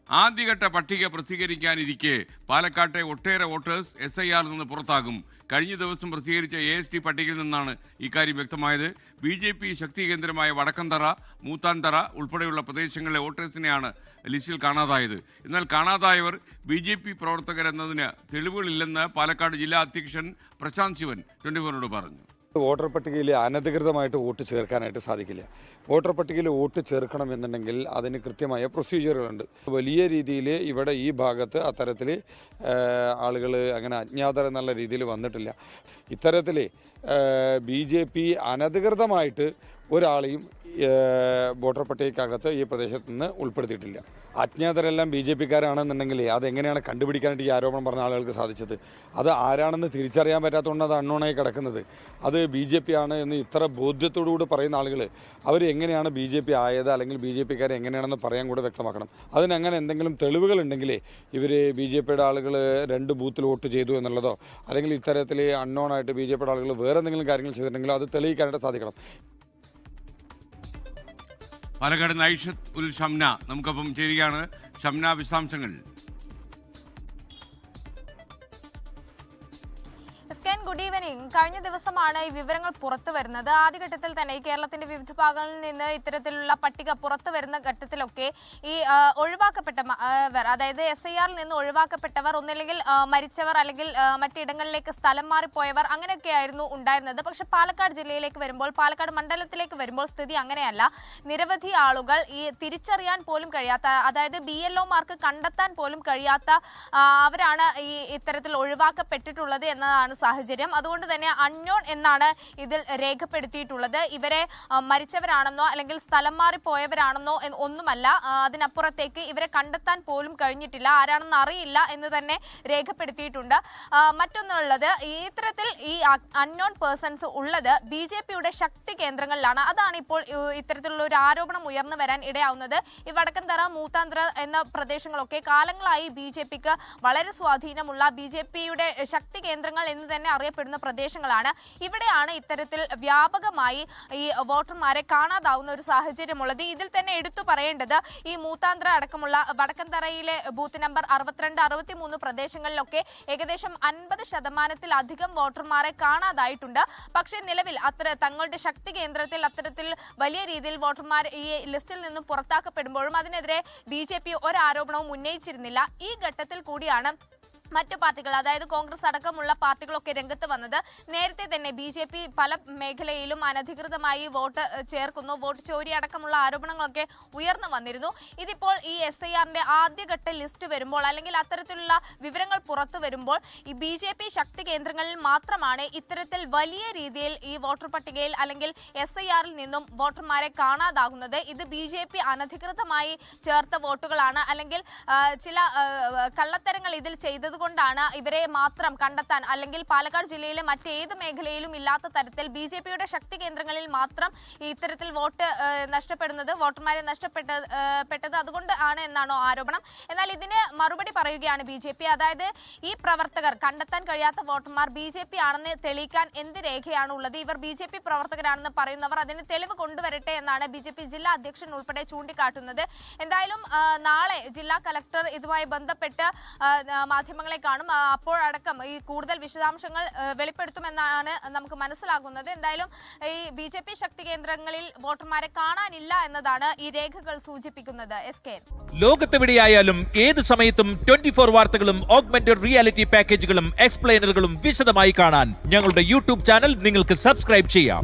ആദ്യഘട്ട പട്ടിക പ്രസിദ്ധീകരിക്കാനിരിക്കെ പാലക്കാട്ടെ ഒട്ടേറെ വോട്ടേഴ്സ് SIR നിന്ന് പുറത്താകും. കഴിഞ്ഞ ദിവസം പ്രസിദ്ധീകരിച്ച AST പട്ടികയിൽ നിന്നാണ് ഇക്കാര്യം വ്യക്തമായത്. BJP ശക്തി കേന്ദ്രമായ വടക്കന്തറ, മൂത്താന്തറ ഉൾപ്പെടെയുള്ള പ്രദേശങ്ങളിലെ വോട്ടേഴ്സിനെയാണ് ലിസ്റ്റിൽ കാണാതായത്. എന്നാൽ കാണാതായവർ BJP പ്രവർത്തകരെന്നതിന് തെളിവുകളില്ലെന്ന് പാലക്കാട് ജില്ലാ അധ്യക്ഷൻ പ്രശാന്ത് ശിവൻ 24 പറഞ്ഞു. വോട്ടർ പട്ടികയിൽ അനധികൃതമായിട്ട് വോട്ട് ചേർക്കാനായിട്ട് സാധിക്കില്ല. വോട്ടർ പട്ടികയിൽ വോട്ട് ചേർക്കണമെന്നുണ്ടെങ്കിൽ അതിന് കൃത്യമായ പ്രൊസീജിയറുകളുണ്ട്. വലിയ രീതിയിൽ ഇവിടെ ഈ ഭാഗത്ത് അത്തരത്തിൽ ആളുകൾ അങ്ങനെ അജ്ഞാതർ എന്നുള്ള രീതിയിൽ വന്നിട്ടില്ല. ഇത്തരത്തിൽ BJP അനധികൃതമായിട്ട് ഒരാളെയും വോട്ടർ പട്ടികയ്ക്കകത്ത് ഈ പ്രദേശത്ത് നിന്ന് ഉൾപ്പെടുത്തിയിട്ടില്ല. അജ്ഞാതരെല്ലാം BJP-ക്കാരാണെന്നുണ്ടെങ്കിൽ അതെങ്ങനെയാണ് കണ്ടുപിടിക്കാനായിട്ട് ഈ ആരോപണം പറഞ്ഞ ആളുകൾക്ക് സാധിച്ചത്? അത് ആരാണെന്ന് തിരിച്ചറിയാൻ പറ്റാത്തതുകൊണ്ട് അത് അൺനോണായി കിടക്കുന്നത്. അത് BJP ആണ് എന്ന് ഇത്ര ബോധ്യത്തോടുകൂടി പറയുന്ന ആളുകൾ അവർ എങ്ങനെയാണ് BJP ആയത്, അല്ലെങ്കിൽ BJP-ക്കാർ എങ്ങനെയാണെന്ന് പറയാൻ കൂടെ വ്യക്തമാക്കണം. അതിനങ്ങനെ എന്തെങ്കിലും തെളിവുകൾ ഉണ്ടെങ്കിൽ ഇവർ BJP-യുടെ ആളുകൾ 2 ബൂത്തിൽ വോട്ട് ചെയ്തു എന്നുള്ളതോ അല്ലെങ്കിൽ ഇത്തരത്തിൽ അൺനോണായിട്ട് BJP-യുടെ ആളുകൾ വേറെ എന്തെങ്കിലും കാര്യങ്ങൾ ചെയ്തിട്ടുണ്ടെങ്കിലോ അത് തെളിയിക്കാനായിട്ട് സാധിക്കണം. പാലക്കാട് ഐഷത്ത് ഉൽ ഷംന നമുക്കൊപ്പം ചേരുകയാണ്. ഷംന, വിശദാംശങ്ങൾ. Good evening. കഴിഞ്ഞ ദിവസമാണ് ഈ വിവരങ്ങൾ പുറത്തു വരുന്നത്. ആദ്യഘട്ടത്തിൽ തന്നെ ഈ കേരളത്തിന്റെ വിവിധ ഭാഗങ്ങളിൽ നിന്ന് ഇത്തരത്തിലുള്ള പട്ടിക പുറത്തു വരുന്ന ഘട്ടത്തിലൊക്കെ ഈ ഒഴിവാക്കപ്പെട്ടവർ, അതായത് SIR നിന്ന് ഒഴിവാക്കപ്പെട്ടവർ, ഒന്നില്ലെങ്കിൽ മരിച്ചവർ, അല്ലെങ്കിൽ മറ്റിടങ്ങളിലേക്ക് സ്ഥലം മാറിപ്പോയവർ, അങ്ങനെയൊക്കെയായിരുന്നു ഉണ്ടായിരുന്നത്. പക്ഷെ പാലക്കാട് ജില്ലയിലേക്ക് വരുമ്പോൾ, പാലക്കാട് മണ്ഡലത്തിലേക്ക് വരുമ്പോൾ സ്ഥിതി അങ്ങനെയല്ല. നിരവധി ആളുകൾ ഈ തിരിച്ചറിയാൻ പോലും കഴിയാത്ത, അതായത് BLO-മാർക്ക് കണ്ടെത്താൻ പോലും കഴിയാത്ത അവരാണ് ഈ ഇത്തരത്തിൽ ഒഴിവാക്കപ്പെട്ടിട്ടുള്ളത് എന്നതാണ് സാഹചര്യം. അതുകൊണ്ട് തന്നെ അൺനോൺ എന്നാണ് ഇതിൽ രേഖപ്പെടുത്തിയിട്ടുള്ളത്. ഇവരെ മരിച്ചവരാണെന്നോ അല്ലെങ്കിൽ സ്ഥലം മാറി പോയവരാണെന്നോ ഒന്നുമല്ല. അതിനപ്പുറത്തേക്ക് ഇവരെ കണ്ടെത്താൻ പോലും കഴിഞ്ഞിട്ടില്ല, ആരാണെന്ന് അറിയില്ല എന്ന് തന്നെ രേഖപ്പെടുത്തിയിട്ടുണ്ട്. മറ്റൊന്നുള്ളത്, ഇത്തരത്തിൽ ഈ അൺനോൺ പേഴ്സൺസ് ഉള്ളത് BJP-യുടെ ശക്തി കേന്ദ്രങ്ങളിലാണ്. അതാണ് ഇപ്പോൾ ഇത്തരത്തിലുള്ള ഒരു ആരോപണം ഉയർന്നു വരാൻ ഇടയാവുന്നത്. ഈ വടക്കന്തറ, മൂത്താന്തറ എന്ന പ്രദേശങ്ങളൊക്കെ കാലങ്ങളായി BJP-ക്ക് വളരെ സ്വാധീനമുള്ള, BJP-യുടെ ശക്തി കേന്ദ്രങ്ങൾ എന്ന് തന്നെ അറിയപ്പെടുന്ന പ്രദേശങ്ങളാണ്. ഇവിടെയാണ് ഇത്തരത്തിൽ വ്യാപകമായി ഈ വോട്ടർമാരെ കാണാതാവുന്ന ഒരു സാഹചര്യമുള്ളത്. ഇതിൽ തന്നെ എടുത്തു പറയേണ്ടത് ഈ മൂത്താന്തറ അടക്കമുള്ള വടക്കന്തറയിലെ ബൂത്ത് നമ്പർ 62, 63 പ്രദേശങ്ങളിലൊക്കെ ഏകദേശം 50% വോട്ടർമാരെ കാണാതായിട്ടുണ്ട്. പക്ഷേ നിലവിൽ തങ്ങളുടെ ശക്തി കേന്ദ്രത്തിൽ അത്തരത്തിൽ വലിയ രീതിയിൽ വോട്ടർമാർ ഈ ലിസ്റ്റിൽ നിന്നും പുറത്താക്കപ്പെടുമ്പോഴും അതിനെതിരെ BJP ഒരു ആരോപണവും ഉന്നയിച്ചിരുന്നില്ല. ഈ ഘട്ടത്തിൽ കൂടിയാണ് മറ്റു പാർട്ടികൾ, അതായത് കോൺഗ്രസ് അടക്കമുള്ള പാർട്ടികളൊക്കെ രംഗത്ത് വന്നത്. നേരത്തെ തന്നെ BJP പല മേഖലയിലും അനധികൃതമായി വോട്ട് ചേർക്കുന്നു, വോട്ട് ചോരി അടക്കമുള്ള ആരോപണങ്ങളൊക്കെ ഉയർന്നു വന്നിരുന്നു. ഇതിപ്പോൾ ഈ SIR-ന്റെ ആദ്യഘട്ട ലിസ്റ്റ് വരുമ്പോൾ, അല്ലെങ്കിൽ അത്തരത്തിലുള്ള വിവരങ്ങൾ പുറത്തു വരുമ്പോൾ ഈ BJP ശക്തി കേന്ദ്രങ്ങളിൽ മാത്രമാണ് ഇത്തരത്തിൽ വലിയ രീതിയിൽ ഈ വോട്ടർ പട്ടികയിൽ അല്ലെങ്കിൽ SIR-ൽ നിന്നും വോട്ടർമാരെ കാണാതാകുന്നത്. ഇത് BJP അനധികൃതമായി ചേർത്ത വോട്ടുകളാണ്, അല്ലെങ്കിൽ ചില കള്ളത്തരങ്ങൾ ഇതിൽ ചെയ്തത് കൊണ്ടാണ് ഇവരെ മാത്രം കണ്ടെത്താൻ, അല്ലെങ്കിൽ പാലക്കാട് ജില്ലയിലെ മറ്റേത് മേഖലയിലും ഇല്ലാത്ത തരത്തിൽ BJP-യുടെ ശക്തി കേന്ദ്രങ്ങളിൽ മാത്രം ഇത്തരത്തിൽ വോട്ട് നഷ്ടപ്പെടുന്നത്, വോട്ടർമാരെ നഷ്ടപ്പെട്ടത് അതുകൊണ്ട് ആണ് എന്നാണോ ആരോപണം? എന്നാൽ ഇതിന് മറുപടി പറയുകയാണ് BJP. അതായത് ഈ പ്രവർത്തകർ, കണ്ടെത്താൻ കഴിയാത്ത വോട്ടർമാർ BJP ആണെന്ന് തെളിയിക്കാൻ എന്ത് രേഖയാണ് ഉള്ളത്? ഇവർ BJP പ്രവർത്തകരാണെന്ന് പറയുന്നവർ അതിന് തെളിവ് കൊണ്ടുവരട്ടെ എന്നാണ് BJP ജില്ലാ അധ്യക്ഷൻ ഉൾപ്പെടെ ചൂണ്ടിക്കാട്ടുന്നത്. എന്തായാലും നാളെ ജില്ലാ കലക്ടർ ഇതുമായി ബന്ധപ്പെട്ട് മാധ്യമങ്ങളെ കാണും. അപ്പോഴടക്കം ഈ കൂടുതൽ വിശദാംശങ്ങൾ വെളിപ്പെടുത്തുമെന്നാണ് നമുക്ക് മനസ്സിലാകുന്നത്. എന്തായാലും ഈ BJP ശക്തി കേന്ദ്രങ്ങളിൽ വോട്ടർമാരെ കാണാനില്ല എന്നതാണ് ഈ രേഖകൾ സൂചിപ്പിക്കുന്നത്. ലോകത്തെവിടെയായാലും ഏത് സമയത്തും 24 വാർത്തകളും ഓഗ്മെന്റഡ് റിയാലിറ്റി പാക്കേജുകളും എക്സ്പ്ലെയിനറുകളും വിശദമായി കാണാൻ ഞങ്ങളുടെ YouTube ചാനൽ നിങ്ങൾക്ക് സബ്സ്ക്രൈബ് ചെയ്യാം.